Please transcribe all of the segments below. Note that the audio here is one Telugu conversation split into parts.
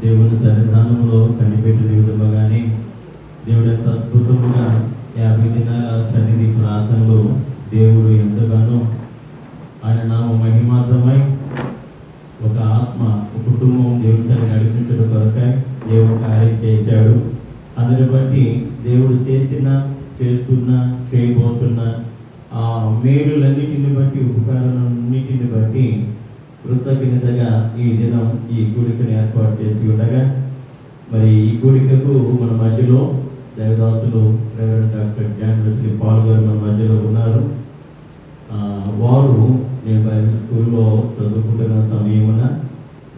దేవుని సన్నిధానంలో కనిపెట్టిన విధముగానే దేవుడు ఎంత అద్భుతముగా 50 దినాల సన్నిధి ప్రార్థనలో దేవుడు ఎంతగానో ఆయన నామ మహిమార్థమై ఒక ఆత్మ, ఒక కుటుంబం దేవుని సన్ని నడిపించడం కొరకై దేవుడు కార్యం చేశాడు. అందుని బట్టి దేవుడు చేస్తున్న చేయబోతున్న ఆ మేలులన్నిటిని బట్టి, ఉపకారాలన్నిటిని బట్టి కృతజ్ఞతగా ఈ దినం ఈ కూడికను ఏర్పాటు చేసి ఉండగా, మరి ఈ కూడికకు మన మధ్యలో దైవదాసులు రెవరెండ్ డాక్టర్ శ్రీ పాల్ గారు మన మధ్యలో ఉన్నారు. వారు నేను బైబిల్ స్కూల్లో చదువుకుంటున్న సమయమున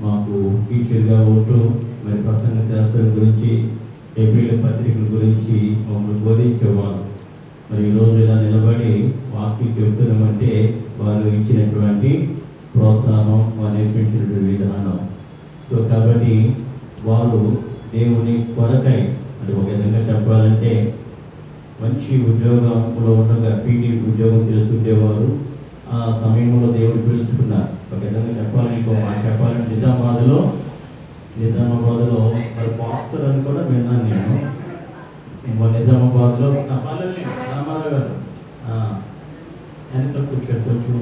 మాకు టీచర్గా ఉంటూ మరి ప్రసంగ శాస్త్రం గురించి, ఏప్రిల్ పత్రికల గురించి మమ్మల్ని బోధించేవారు. మరి ఈరోజు ఇలా నిలబడి వాక్యం చెబుతున్నామంటే వారు ఇచ్చినటువంటి ప్రోత్సాహం, వారు నేర్పించినటువంటి విధానం. సో కాబట్టి వారు దేవుని కొరకై, అంటే ఒక విధంగా చెప్పాలంటే మంచి ఉద్యోగంలో ఉండగా పీడీ ఉద్యోగం చేస్తుండేవారు. ఆ సమయంలో దేవుడు పిలుచుకున్నారు. ఒక విధంగా చెప్పాలంటే నిజామాబాద్లో మరి బాక్సర్ అని కూడా విన్నాను నేను. నిజామాబాద్లో రామారావు గారు ఎంత కూర్చొని కొంచెం.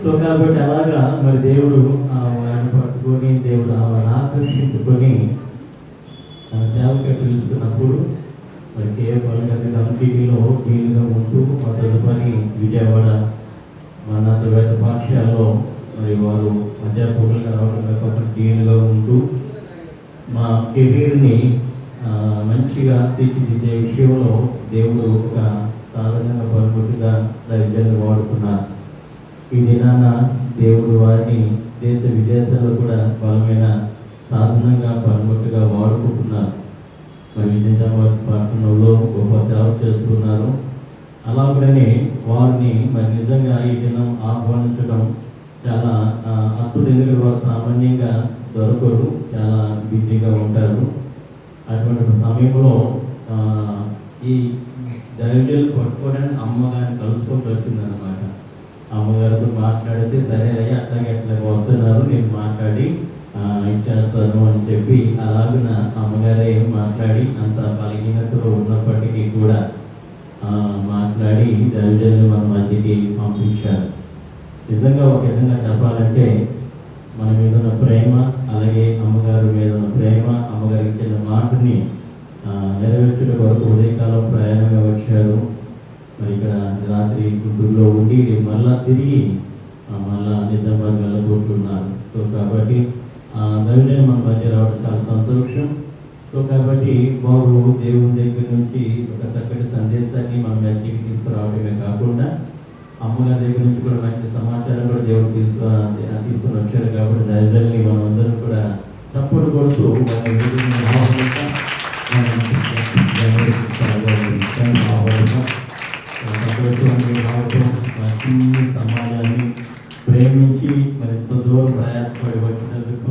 సో కాబట్టి అలాగా మరి దేవుడు ఆయన పట్టుకొని, దేవుడు ఆమెను ఆకర్షించుకొని తన సేవకి పిలుచుకున్నప్పుడు మరి కేవలం సిటీలో వీలుగా ఉంటూ మా తదుపరి విజయవాడ అనాథ వేద పాఠశాలలో మరి వారు అధ్యాపకులుగా రావడం కాకుండా డీన్గా ఉంటూ మా కెరీర్ని మంచిగా తీర్చిదిద్దే విషయంలో దేవుడు ఒక సాధారణంగా పలుకుట్టుగా దైవ్యాన్ని వాడుకున్నారు. ఈ దినాన దేవుడు వారిని దేశ విదేశాల్లో కూడా బలమైన సాధనంగా పలుకుట్టుగా వాడుకుంటున్నారు. మరి నిజామాబాద్ పట్టణంలో గొప్ప సేవ చేస్తున్నారు. అలాగనే వారిని మరి నిజంగా ఈ దినం ఆహ్వానించడం చాలా అద్భుతం. ఎందుకంటే వారు సామాన్యంగా దొరకరు, చాలా బిజీగా ఉంటారు. అటువంటి సమయంలో ఈ దైవజనులు పట్టుకోవడానికి అమ్మగారిని కలుసుకొని వచ్చిందనమాట. అమ్మగారితో మాట్లాడితే సరే అయ్యి అట్లాగే వస్తున్నారు, నేను మాట్లాడి ఇచ్చేస్తాను అని చెప్పి అలాగిన అమ్మగారే మాట్లాడి అంత బలహీనతలో ఉన్నప్పటికీ కూడా మాట్లాడి దైవజనులు మన మధ్యకి పంపించారు. నిజంగా ఒక విధంగా చెప్పాలంటే మన మీద ఉన్న ప్రేమ, అలాగే అమ్మగారి మీద ఉన్న ప్రేమ, అమ్మగారికి ఇచ్చిన మాటని నెరవేర్చడం వరకు ఉదయకాలం ప్రయాణంగా వచ్చారు. మరి ఇక్కడ రాత్రి గుంటూరులో ఉండి మళ్ళా తిరిగి మళ్ళా నిజామాబాద్ వెళ్ళబోతున్నారు. సో కాబట్టి దైవజనులు మన మధ్య రావడం చాలా సంతోషం. సో కాబట్టి వారు దేవుని దగ్గర నుంచి ఒక చక్కటి సందేశాన్ని మన మధ్యకి తీసుకురావడమే కాకుండా అమ్మగారి దగ్గర నుంచి కూడా మంచి సమాచారం కూడా దేవుడు తీసుకొని వచ్చారు. కాబట్టి దైవజనుల్ని మనం అందరం కూడా చప్పుడు కొడుతూ సమాజాన్ని ప్రేమించి మరి ఎంతో దూరం ప్రయాసపడి వచ్చినందుకు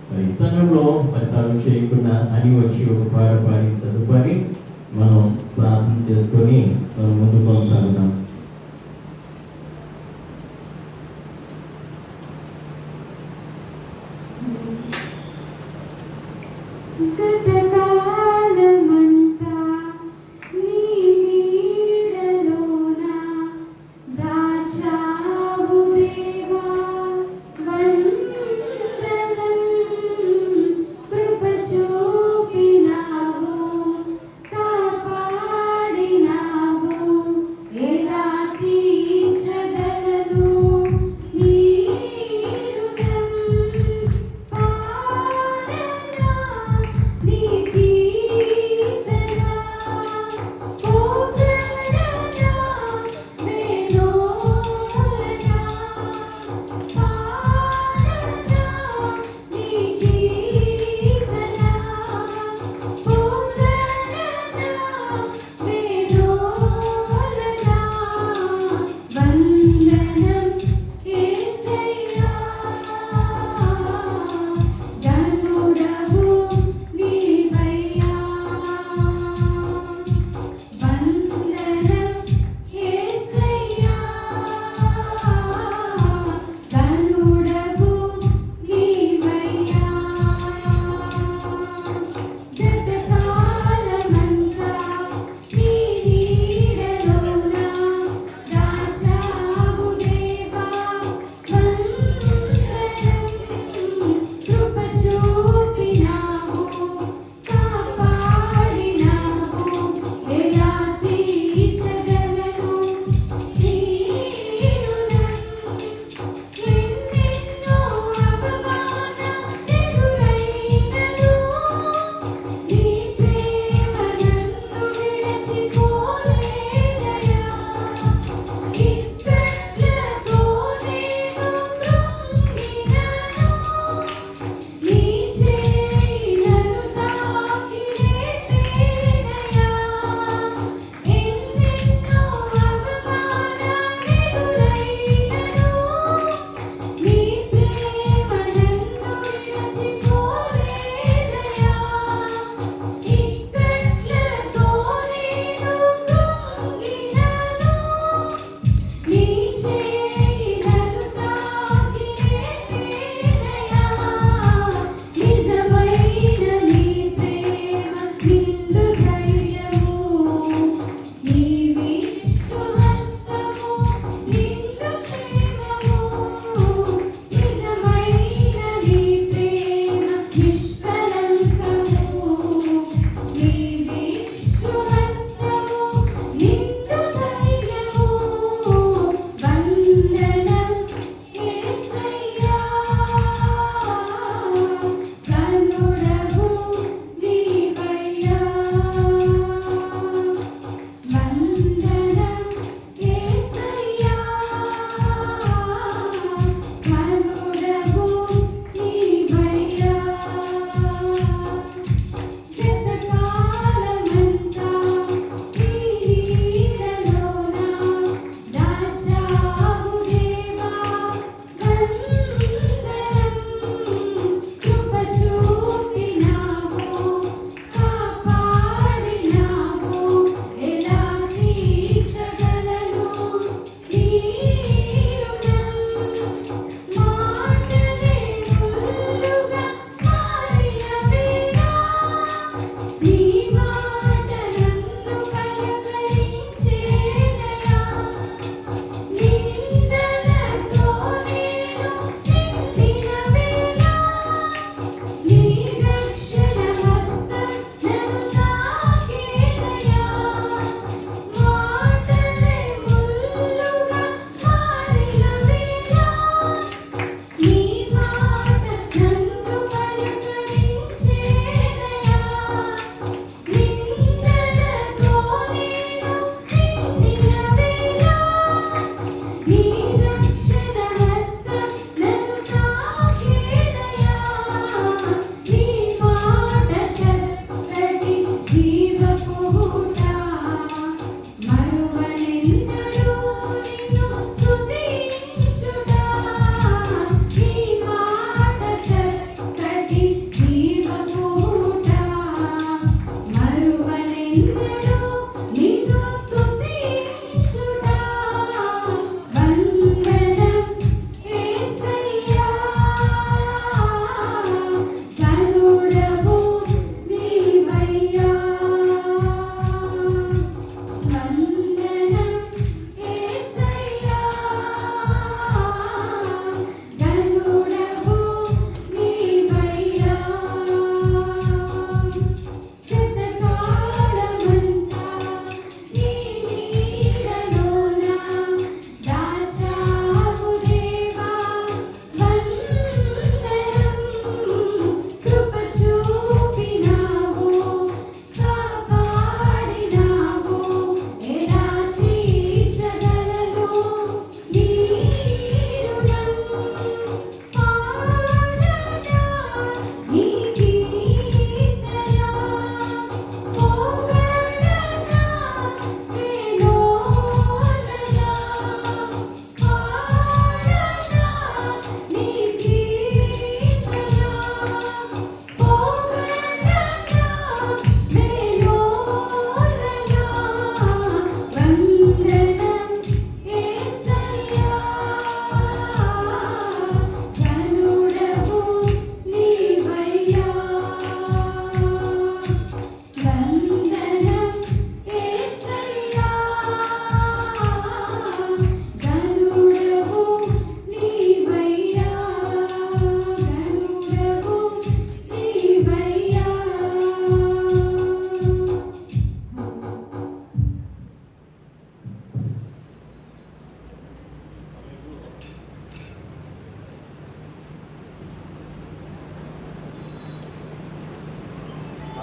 మరి సంఘంలో మరి తగు చేయకుండా అని వచ్చి ఒక పాట పాడి తదుపరి మనం ప్రార్థన చేసుకొని మనం ముందుకు కొనసాగుతాం. నీ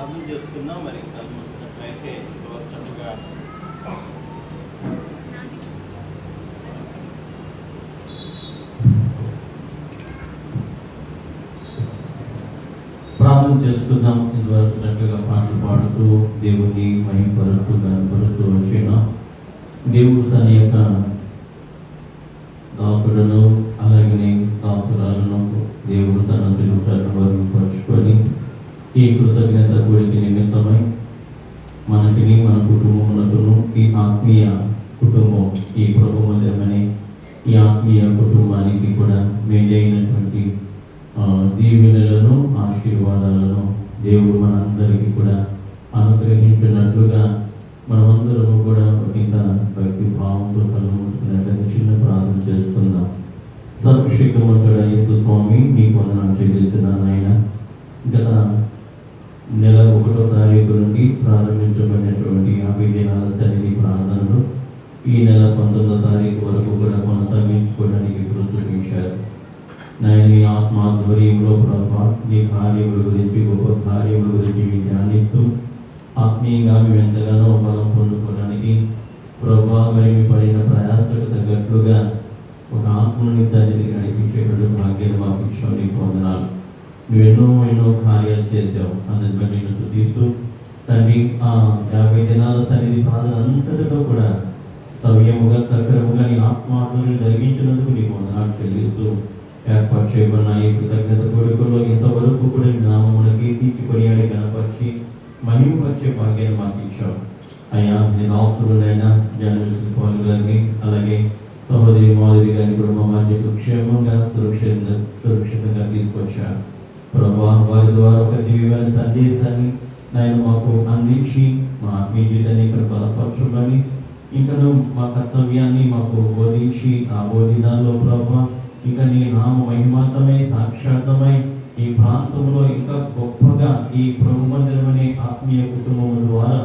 ప్రార్థన చేసుకుందాం. మరి అయితే చక్కగా ప్రార్థన చేసుకుందాం. ఇంతవరకు చక్కగా పాటలు పాడుతూ దేవుని మహిమపరుస్తూ కనపరుస్తూ వచ్చిన దేవుడు తన యొక్క దాసులను అలాగనే దాసురాలను దేవుడు తన శిలువను వరకు పరుచుకొని ఈ కృతజ్ఞత కూడికి నిమిత్తమై మనకిని మన కుటుంబములకును ఈ ఆత్మీయ కుటుంబం ఈ ప్రభు మందిరమనే ఈ ఆత్మీయ కుటుంబానికి కూడా మెండైనటువంటి దీవెనలను ఆశీర్వాదాలను దేవుడు మనందరికీ కూడా అనుగ్రహించినట్లుగా మనమందరము కూడా ఇంత భక్తి భావంతో కళ్ళు మూసుకున్నట్లయితే చిన్న ప్రార్థన చేసుకుందాం. సర్వశక్తిమంతుడా యేసు స్వామి, నీకు వందనాలు చెల్లిస్తున్నాను నాయన. గత నెల 1వ తారీఖు నుండి ప్రారంభించబడినటువంటి 50 దినాల సన్నిధి ప్రార్థనలు ఈ నెల 19వ తారీఖు వరకు కూడా కొనసాగించుకోవడానికి కృతజ్ఞించారు నాయన. నీ ఆత్మాధ్వర్యంలో ప్రభా నీ కార్యముల గురించి గొప్ప కార్యముల గురించి మీ ధ్యానిస్తూ ఆత్మీయంగా మేము ఎంతగానో బలం పొందుకోవడానికి ప్రభా మరి మీ పడిన ప్రయాసకు తగ్గట్లుగా ఒక ఆత్మని సన్నిధి నడిపించేటువంటి భాగ్యాన్ని మాకు ఇచ్చావు. నీకు వందనాలు. నువ్వు ఎన్నో కార్యాలు చేసావు. అందుని బట్టి నేను స్తుతిస్తూ తండ్రి ఆ 50 దినాల సన్నిధి ప్రార్థన అంతటిలో కూడా సవ్యముగా సక్రముగా నీ ఆత్మాధ్వర్యం జరిగించినందుకు నీకు వందనాలు చెల్లిస్తూ ఏర్పాటు చేయబడిన ఈ కృతజ్ఞత కొడుకులో ఇంతవరకు కూడా నీ నామమును కీర్తించి కొనియాడి కనపరిచి మహిమపరిచే భాగ్యాన్ని మాకు ఇచ్చావు అయ్యా. నేను ఆకులైనా జర్నలిస్ట్ పాల్ గారిని అలాగే సహోదరి మాధురి గారిని కూడా మా మధ్యకు క్షేమంగా సురక్షితంగా తీసుకొచ్చారు ప్రభా. వారి ద్వారా ఒక దివ్యమైన సందేశాన్ని నేను మాకు అందించి మా ఆత్మీయ జీవితాన్ని ఇక్కడ బలపరచుకొని ఇంకను మా కర్తవ్యాన్ని మాకు బోధించి ఆ బోధినాల్లో ప్రభా ఇంకా నీ నామ మహిమాతమై సాక్షాత్తమై ఈ ప్రాంతంలో ఇంకా గొప్పగా ఈ ప్రభు మందిరం అనే ఆత్మీయ కుటుంబం ద్వారా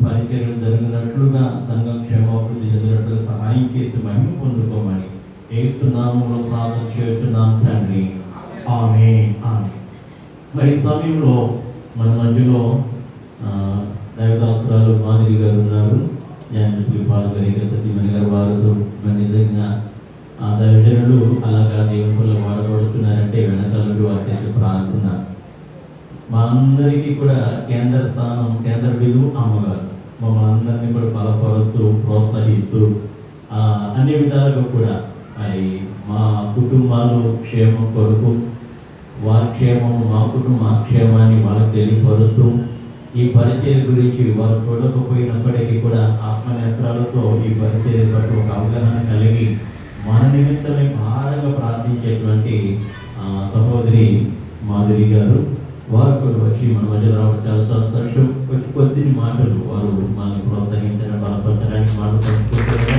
పరిచర్యలు జరిగినట్లుగా సంఘం క్షేమాభివృద్ధి జరిగినట్లుగా సహాయం చేసి మహిమ పొందుకోమని యేసు నామములో ప్రార్థన చేస్తున్నాం తండ్రి. ఆమేన్. ఆమేన్. మరి ఈ సమయంలో మన మధ్యలో దైవదాసురాలు మాధురి గారు ఉన్నారు. శ్రీ పాల్ గారి సతీమణి గారు వారు నిజంగా ఆ దైవజనులు అలాగా దేవుని వాడబడుతున్నారంటే వెనకాల వారు చేసే ప్రార్థన మా అందరికీ కూడా కేంద్ర బిందువు అమ్మగారు మమ్మల్ని అందరినీ కూడా బలపరుస్తూ ప్రోత్సహిస్తూ అన్ని విధాలుగా కూడా మరి మా కుటుంబాలు క్షేమం కొరకు వారి క్షేమము మా కుటుంబ క్షేమాన్ని వాళ్ళకి తెలియపరుస్తూ ఈ పరిచయ గురించి వారు చూడకపోయినప్పటికీ కూడా ఆత్మనేత్రాలతో ఈ పరిచయ పట్ల ఒక అవగాహన కలిగి మన నిమిత్తమే భారంగా ప్రార్థించేటువంటి సహోదరి మాధురి గారు వారు కూడా వచ్చి మన మధ్య రావడం చాలా సంతోషం. కొద్ది మాటలు వారు మనల్ని ప్రోత్సహించడం బలపరచడానికి మాటలు పంచుకుంటారు.